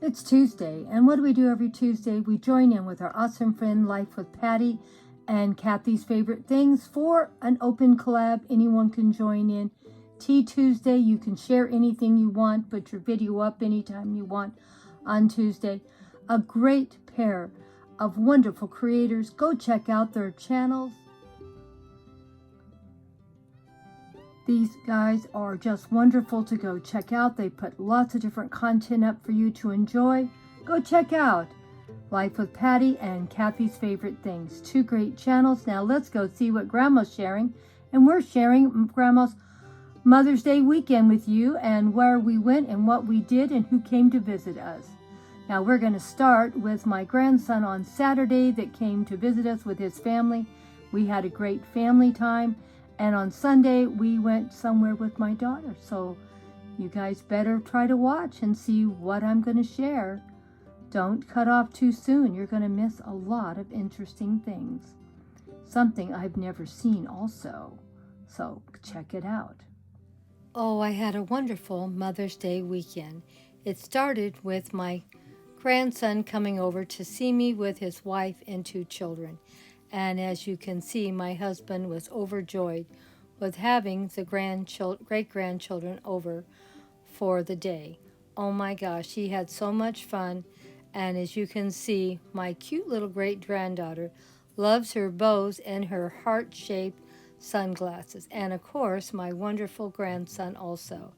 It's Tuesday, and what do we do every Tuesday? We join in with our awesome friend Life with Patty and Kathy's Favorite Things for an open collab. Anyone can join in. Tea Tuesday, you can share anything you want, put your video up anytime you want on Tuesday. A great pair of wonderful creators. Go check out their channels. These guys are just wonderful to go check out. They put lots of different content up for you to enjoy. Go check out Life with Patty and Kathy's Favorite Things. Two great channels. Now let's go see what Grandma's sharing. And we're sharing Grandma's Mother's Day weekend with you and where we went and what we did and who came to visit us. Now we're going to start with my grandson on Saturday that came to visit us with his family. We had a great family time. And on Sunday, we went somewhere with my daughter. So you guys better try to watch and see what I'm going to share. Don't cut off too soon. You're going to miss a lot of interesting things. Something I've never seen also. So check it out. Oh, I had a wonderful Mother's Day weekend. It started with my grandson coming over to see me with his wife and 2 children. And as you can see, my husband was overjoyed with having the great-grandchildren over for the day. Oh my gosh, he had so much fun. And as you can see, my cute little great-granddaughter loves her bows and her heart-shaped sunglasses. And of course, my wonderful grandson also.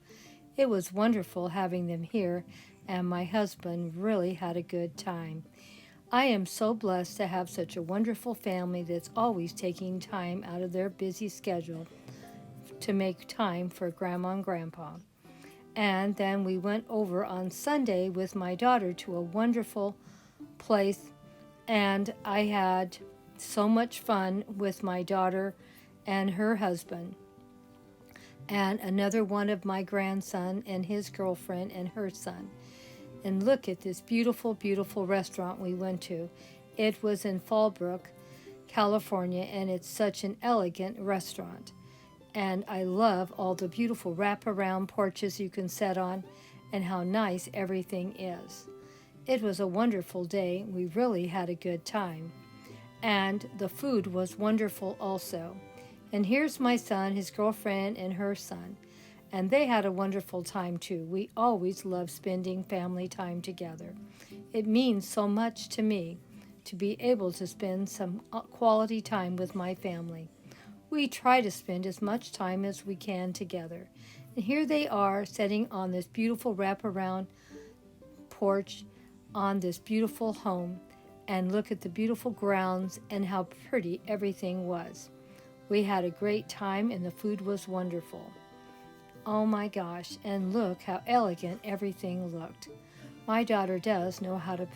It was wonderful having them here, and my husband really had a good time. I am so blessed to have such a wonderful family that's always taking time out of their busy schedule to make time for Grandma and Grandpa. And then we went over on Sunday with my daughter to a wonderful place, and I had so much fun with my daughter and her husband, and another one of my grandson and his girlfriend and her son. And look at this beautiful, beautiful restaurant we went to. It was in Fallbrook, California, and it's such an elegant restaurant. And I love all the beautiful wraparound porches you can sit on and how nice everything is. It was a wonderful day. We really had a good time. And the food was wonderful also. And here's my son, his girlfriend, and her son. And they had a wonderful time too. We always love spending family time together. It means so much to me to be able to spend some quality time with my family. We try to spend as much time as we can together. And here they are sitting on this beautiful wraparound porch on this beautiful home. And look at the beautiful grounds and how pretty everything was. We had a great time and the food was wonderful. Oh my gosh, and look how elegant everything looked. My daughter does know how to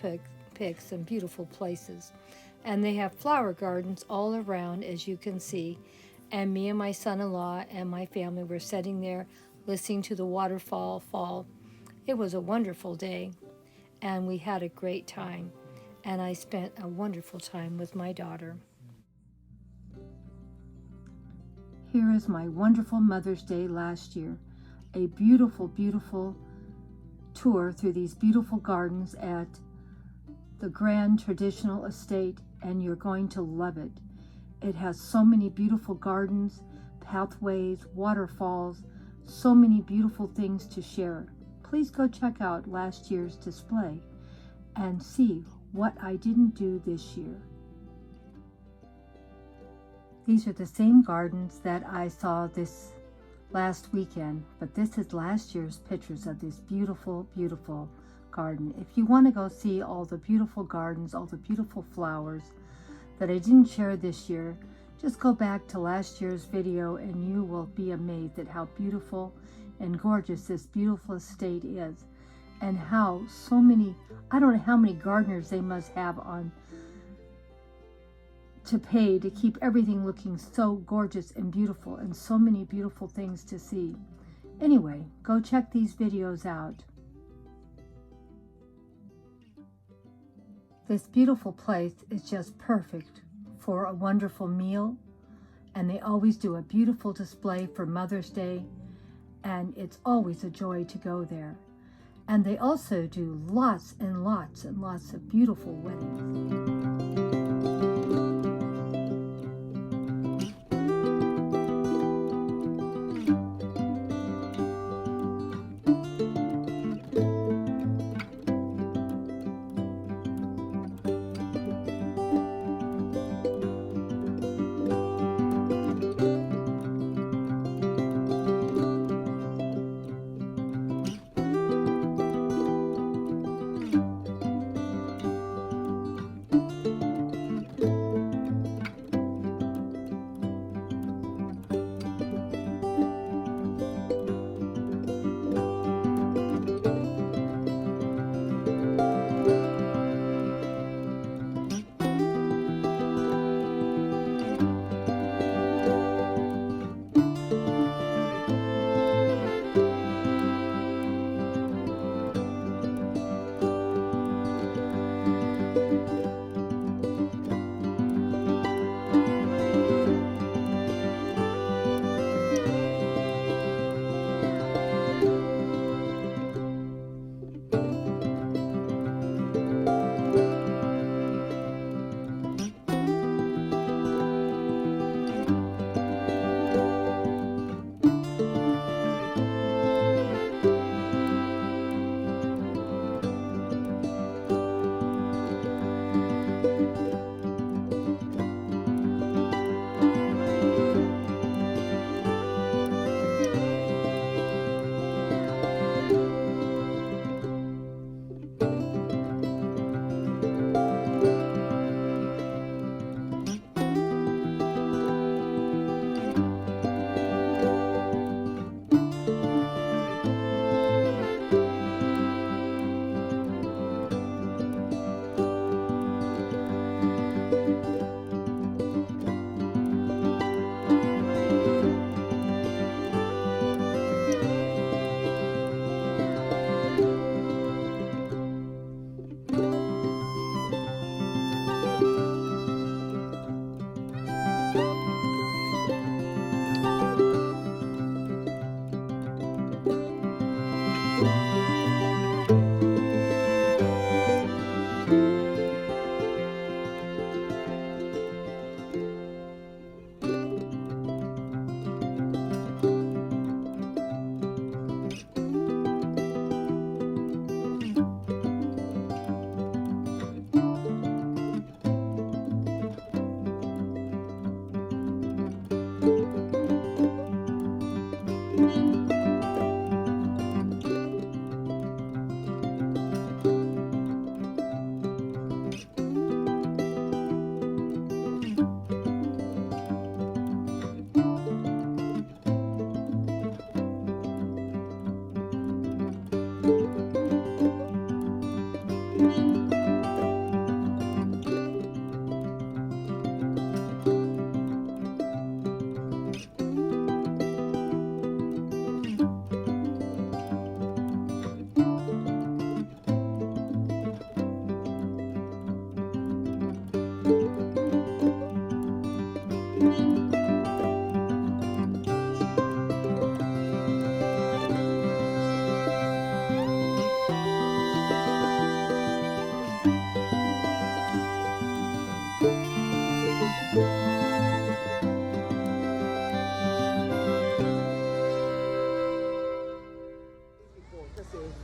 pick some beautiful places. And they have flower gardens all around, as you can see. And me and my son-in-law and my family were sitting there listening to the waterfall fall. It was a wonderful day, and we had a great time. And I spent a wonderful time with my daughter. Here is my wonderful Mother's Day last year. A beautiful, beautiful tour through these beautiful gardens at the Grand Traditional Estate, and you're going to love it. It has so many beautiful gardens, pathways, waterfalls, so many beautiful things to share. Please go check out last year's display and see what I didn't do this year. These are the same gardens that I saw this last weekend, but this is last year's pictures of this beautiful, beautiful garden. If you want to go see all the beautiful gardens, all the beautiful flowers that I didn't share this year, just go back to last year's video and you will be amazed at how beautiful and gorgeous this beautiful estate is, and how so many, I don't know how many gardeners they must have on to pay to keep everything looking so gorgeous and beautiful, and so many beautiful things to see. Anyway, go check these videos out. This beautiful place is just perfect for a wonderful meal, and they always do a beautiful display for Mother's Day, and it's always a joy to go there. And they also do lots and lots and lots of beautiful weddings.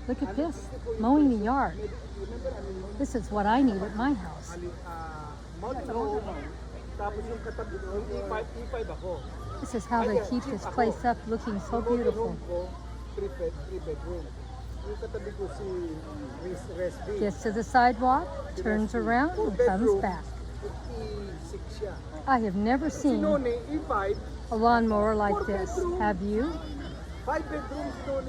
Look at this, mowing the yard. This is what I need at my house. This is how they keep this place up looking so beautiful. Gets to the sidewalk, turns around, and comes back. I have never seen a lawnmower like this. Have you? 5 bedrooms doon.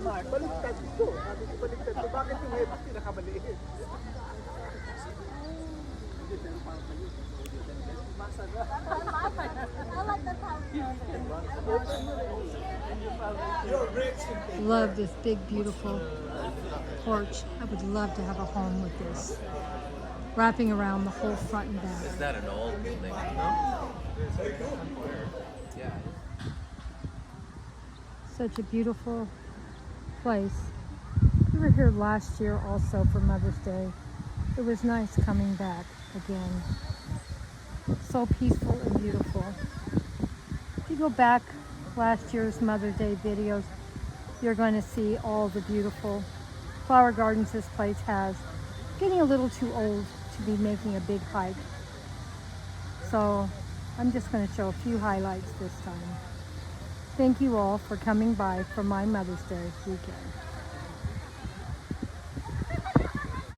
Baliktad ito. Sabi ko baliktad ito. Bakit yung head pinakamaliit? Love this big, beautiful porch. I would love to have a home with this, wrapping around the whole front and back. Is that an old building? No. Yeah. Such a beautiful place. were here last year also for Mother's Day. It was nice coming back again. So peaceful and beautiful. If you go back last year's Mother's Day videos, you're going to see all the beautiful flower gardens this place has. Getting a little too old to be making a big hike. So I'm just going to show a few highlights this time. Thank you all for coming by for my Mother's Day weekend.